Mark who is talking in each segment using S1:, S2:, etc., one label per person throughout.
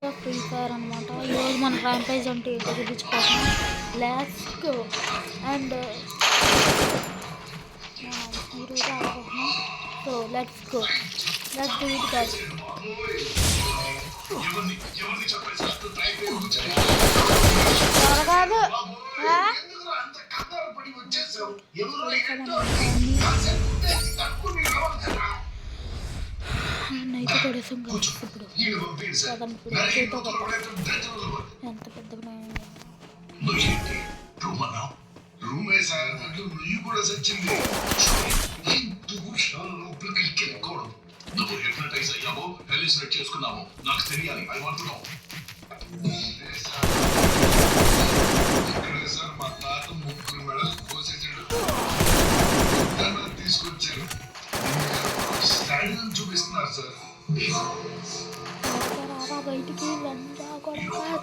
S1: Free fire అనమాట. ఈరోజు మన ర్యాంపేజ్ అంటే ఏంటో చూపించుకోవడం. లెట్స్ గో అండ్ ఈరోజు ఆడుకుంటున్నాం. So let's go, let's do it guys. త్వరగాదు నైతే కొడేసాం కాదు. ఇప్పుడు ఎంత పెద్దగా
S2: నువ్వు హిప్నటైజ్ అయ్యావో హెలిసినేట్ చేసుకున్నావో నాకు తెలియాలి. I want to know. Sir మా తాత ముగ్గురు మెడల్ కోసేసాడు, తీసుకొచ్చారు. స్టాండ్ చూపిస్తున్నారు సార్.
S1: బయటికి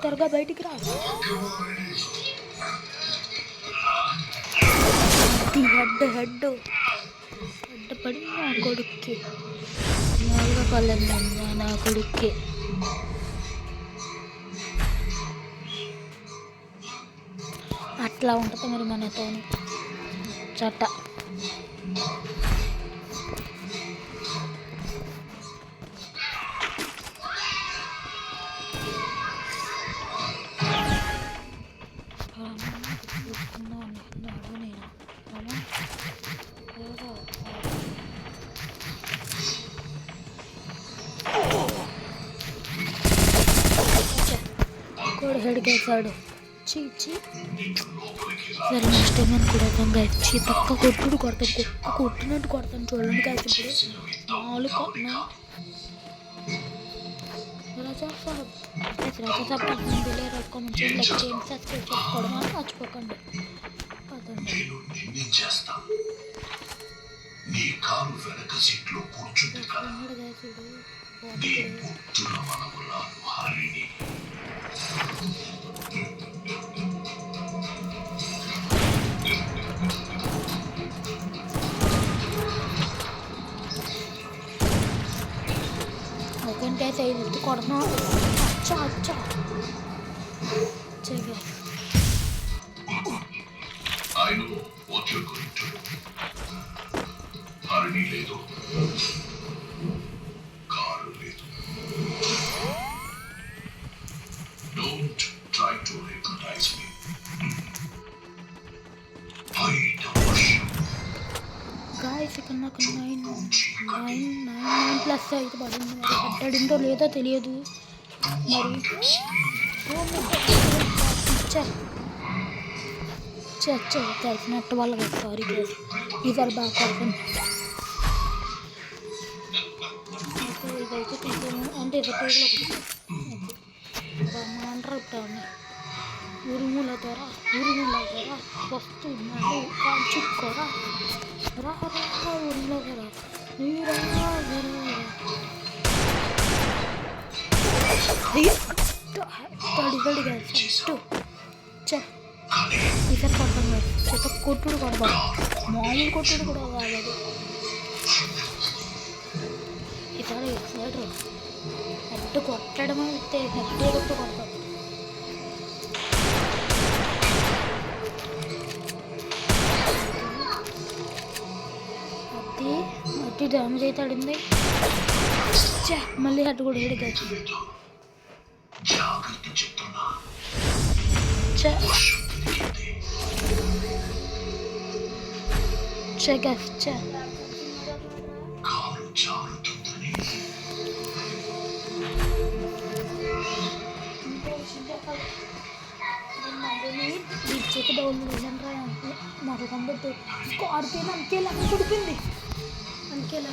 S1: త్వరగా బయటికి రా. హెడ్ హెడ్ పడి నా కొడుక్కి నాలుగా పల్లెందా నా కొడుక్కి. అట్లా ఉంటుంది మరి మనతో చట్ట. కూడా హెడ్కేసాడు. చీచి సరే నెక్స్ట్ టైం అని కూడా గచ్చి పక్క కొట్టుడు కొడతాను, కుక్క కొట్టినట్టు కొడతాను. చూడండి కాదు ఇప్పుడు నాలుగు కొట్టినా. రాజా సాబ్ సబ్స్క్రైబ్ చేసుకోవడం అని మర్చిపోకండి. ఒకటి అయితే ఐదు కొడతాం. అచ్చా అచ్చా
S2: I know what you're going to do. Harini ledu, karu ledu. Don't try to hypnotize me. I don't.
S1: Guys, ఇక్కడ నాకు 9+ అయితే పడింది. మరి కట్టడిందో లేదో తెలియదు. మరి తెలిసినట్టు వాళ్ళకి సారీ ఈసారి బాగా కొడుతుంది. ఇదైతే తీసాను అంటే ఇది టేబుల్ ఒకటి అంటారు. ఉరుముల ద్వారా వస్తున్నాడు కాల్చుకోరా రా ఉరుముల ద్వారా తడిగడిగా ఈసారి కొడతాం కాదు. చెత్త కొట్టుడు కొడతాం, మామూలు కొట్టుడు కూడా కాదు. ఈసారి సైడ్ హెడ్ కొట్టడం అయితే హెడ్ కొట్టు కొడతాం. అతి డ్యామేజ్ అయితే ఆడింది. మళ్ళీ హెడ్ కూడా హెడ్ కాదు. చేతి డౌన్ లేదంటే మాకు కంపెట్టి ఆడిపోయింది. అందుకేలా కుడిపోయింది. అందుకేలా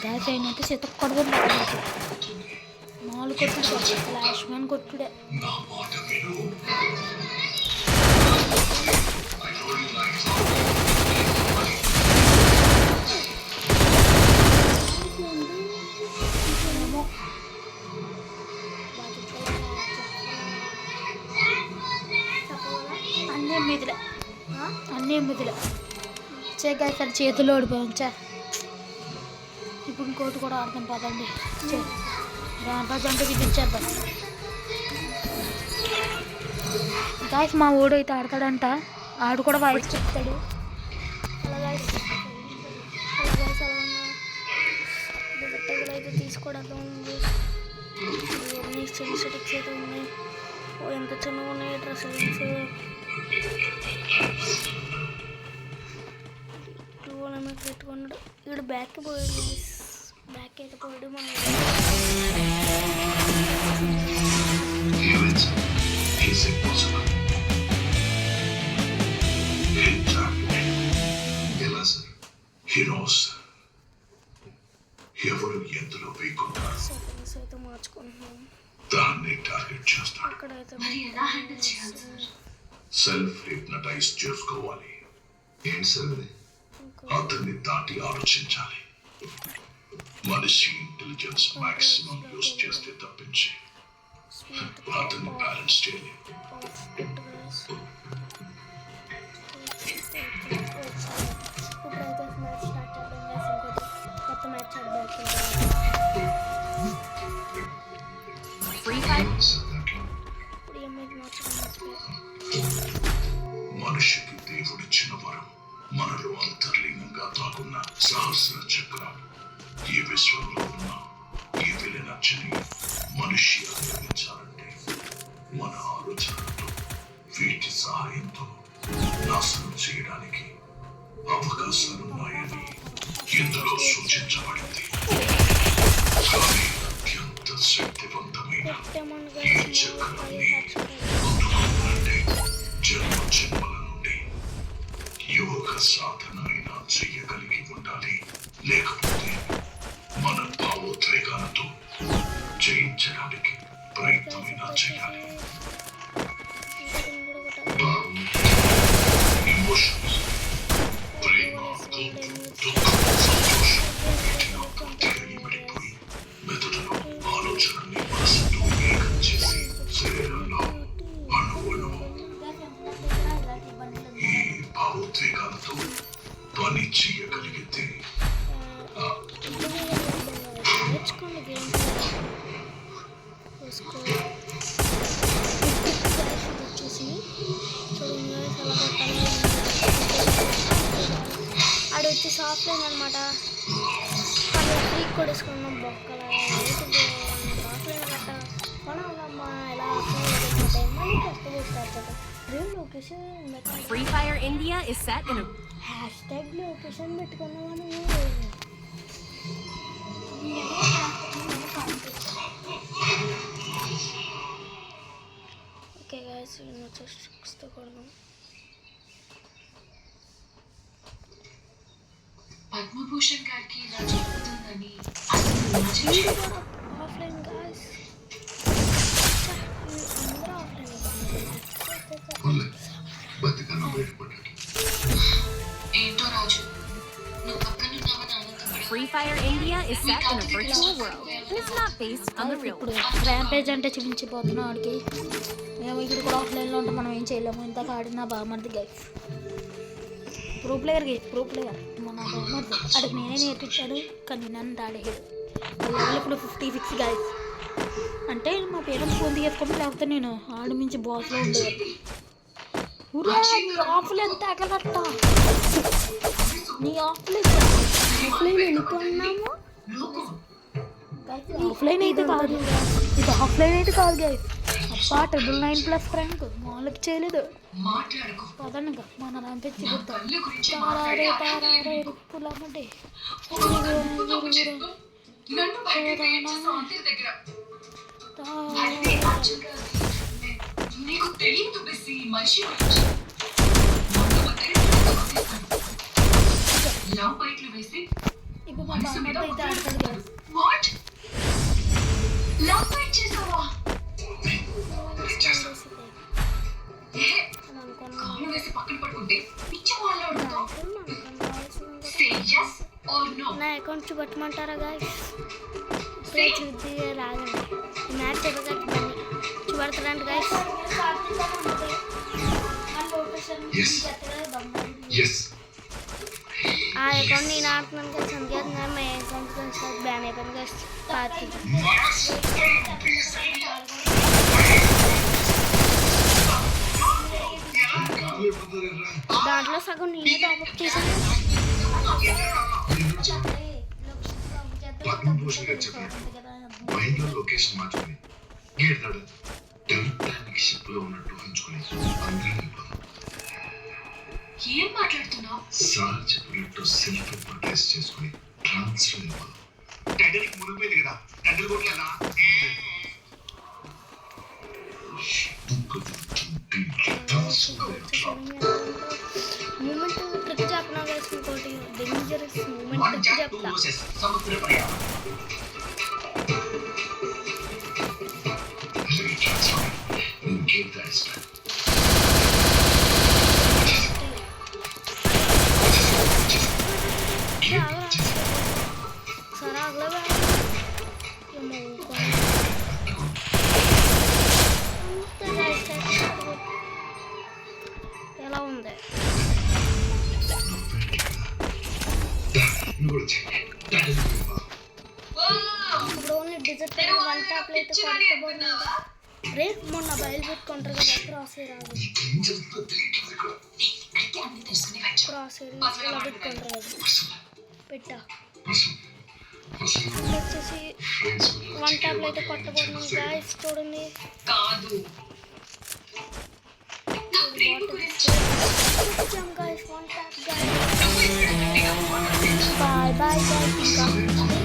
S1: గ్యాస్ అయినట్టు చేత కొడవదు. 4 కొట్టుడు ఫ్లాష్ మ్యాన్ కొట్టుడే. ఎమ్మిదిలే అన్నీ ఎమ్మిదిలే గైస్ అది చేతుల్లో ఓడిపోయాం ఇప్పుడు ఇంకోటి కూడా ఆడతాం పదండి ర్యాంపేజ్ అంటే ఇది ఇచ్చేద్దాం గాయస్ మా ఓడు అయితే ఆడతాడంట ఆడు కూడా వాయిస్ చెప్తాడు అయితే తీసుకోవడంలో ఉంది సెన్సిటిక్స్ అయితే ఉన్నాయి ఎంత చిన్నగా ఉన్నాయి డ్రెస్సింగ్స్ పెట్టుకున్నాడు ఇక్కడ బ్యాక్ పోయాడు బ్యాక్ అయితే పోయాడు మనం
S2: ఎవరు ఎందులో వేయకుండా
S1: మార్చుకుంటున్నాం
S2: దాన్ని టార్గెట్ చేస్తాడు
S1: అక్కడైతే
S2: సెల్ఫ్ హిప్నటైజ్ చేసుకోవాలి ఏంటి సార్ అతన్ని దాటి ఆలోచించాలి మనిషి ఇంటెలిజెన్స్ మాక్సిమం యూస్ చేస్తే తప్పించి అతన్ని బ్యాలెన్స్ చేయలేము
S1: ఇప్పుడైతే మ్యాచ్ స్టార్ట్ చేద్దాం కొత్త మ్యాచ్ ఆడబోతున్నాం ఇప్పుడు ఏమైంది
S2: మనిషికి దేవుడిచ్చిన వరం మనలో అంతర్లీనంగా తాకున్న సహస్ర చక్రాలు ఈ విశ్వంలో ఉన్న ఈ విలనచ్చని మనిషి అధిగమించాలంటే మన ఆలోచనలతో వీటి సహాయంతో నాశనం చేయడానికి అవకాశాలున్నాయని ఇందులో సూచించబడింది కానీ అత్యంత శక్తివంతమైన ఈ చక్రాన్ని అందుకోవాలంటే జన్మ జన్మల నుండి యోగ సాధన అయినా చెయ్యగలిగి ఉండాలి లేకపోతే మన భావోద్వేగాలతో జయించడానికి ప్రయత్నమైనా చేయాలి ఎమోషన్స్ ప్రేమ కోపం దుఃఖం సంతోషం వీటిలో పూర్తిగా ఇమిడిపోయి మెదడులో ఆలోచనని మనసుతో ఏకం చేసి శరీరంలో అణువణువు ఈ భావోద్వేగాలతో పని చేయగలిగితే
S1: నేర్చుకోండి గేమ్ వచ్చేసి చూడండి చాలా ఆడ వచ్చి సాఫ్ట్ లైన్ అనమాట ఫ్రీక్ కూడా వేసుకున్నాం బొక్కల సాఫ్ట్ లైన్ గట్ట మనం ఎలా మళ్ళీ కష్టపడతారు dream location
S3: Free Fire India is set in a
S1: hashtag location పెట్టుకున్నామని ఓకే గైస్ వచ్చేస్తూ కొడదాం
S4: పద్మభూషణ్ గారికి ఇలా జరుగుతుందని
S1: ఆఫ్లైన్ గైస్ అందరూ ఆఫ్లైన్
S2: బతికన్నా బయటపడ్డాడు
S4: ఏంటో రాజు నువ్వు పక్కనున్నావని ఆనందపడి
S3: Free Fire India is set in a virtual world and it's not based on the real
S1: ఇప్పుడు
S3: world.
S1: ర్యాంపేజ్ అంటే చూపించిపోతున్నాం ఆడికి మేము ఇక్కడ కూడా ఆఫ్లైన్లో ఉంటే మనం ఏం చేయలేము ఇంతకు ఆడినా బాగుమరిది గైస్ ప్రో ప్లేయర్ మన బాగుమరిది ఆడికి నేనే నేర్పించాడు కానీ నన్ను ఆడేది లెవెల్ ఇప్పుడు 56 గైస్ అంటే మా పేరెంట్స్ ఫోన్ తీసుకొని లేకపోతే నేను ఆడి మించి బాస్లో ఉండేది ఆఫ్లైన్ తాగలట్ట నీ ఆఫ్లైన్ వెళ్ళిపోన్నాము ఆఫ్లైన్ అయితే కాదు ఇది ఆఫ్లైన్ అయితే కాదు గైస్ అబ్బా 999+ ర్యాంక్ మామూలుగా చేయలేదు
S4: మాట్లాడుకో
S1: పదనగా మన ర్యాంపేజ్
S4: కళ్ళు గురించి
S1: తారే రుప్పులమ్మంటే
S4: చెప్పు నన్ను బయటికి వేయించేస్తావు అంతే దగ్గర అయితే యాక్చువల్గా నీకు తెలియదు బెస్సి మనిషి గురించి లవ్ బైట్లు వేసి
S1: ఇప్పుడు మా బామ్మతో అయితే ఆడతాడు గైస్
S4: వాట్ లవ్ బైట్ చేసావా కాలు వేసి పక్కన పడుకుంటే పిచ్చి వాళ్ళు అడుగుతావు సే yes or no
S1: నా అకౌంట్ చూపెట్టమంటారా గాయస్ ఇప్పుడే చూద్ది రాగండి మ్యాచ్ చెప్పగట్టి చూపెడతారంట గాయస్
S2: ఎస్ ఎస్
S5: ఆ అకౌంట్ నేను ఆడుతున్నాను కదా సంకేత్ మా అకౌంట్ కొంచెం బ్యాన్ అయిపోయింది కదా పార్టీ దాంట్లో సగం నేనే టాప్అప్ చేశాను.
S2: పద్మభూషణ్ గారు చెప్పినట్టు మహేంద్ర లొకేషన్ మార్చుకుని గేట్ దాడు టైటానిక్ షిప్ లో ఉన్నట్టు ఊహించుకుని అందరం వెళ్ళిపోదాం.
S4: ఏం మాట్లాడుతున్నావు?
S2: సార్ చెప్పినట్టు సెల్ఫ్ అడ్వర్టైజ్ చేసుకుని ట్రాన్స్ఫర్ అయిపోదాం. టైటానిక్ మునిగిపోయింది కదా, టైటిల్ కొట్టలేదా?
S5: మూమెంట్ ట్రిక్ చెప్పినా వేసి ఇంకోటి డేంజరస్ మూమెంట్ ట్రిక్ చెప్తా. సరే అగలగా ఎలా ఉంది ఇప్పుడు ఓన్లీ డిజిట్ వన్ ట్యాప్ అయితే కొట్టబోతున్నాగా. రే మొన్న బయలు పెట్టుకుంటారు కదా క్రాస్ రాదు క్రాస్ ఇలా పెట్టుకుంటారు కదా పెట్టా వచ్చేసి వన్ ట్యాప్లో అయితే కొట్టబోతున్నాం గాయస్ చూడండి.
S4: కాదు
S5: బాయ్ బాయ్ బాయ్.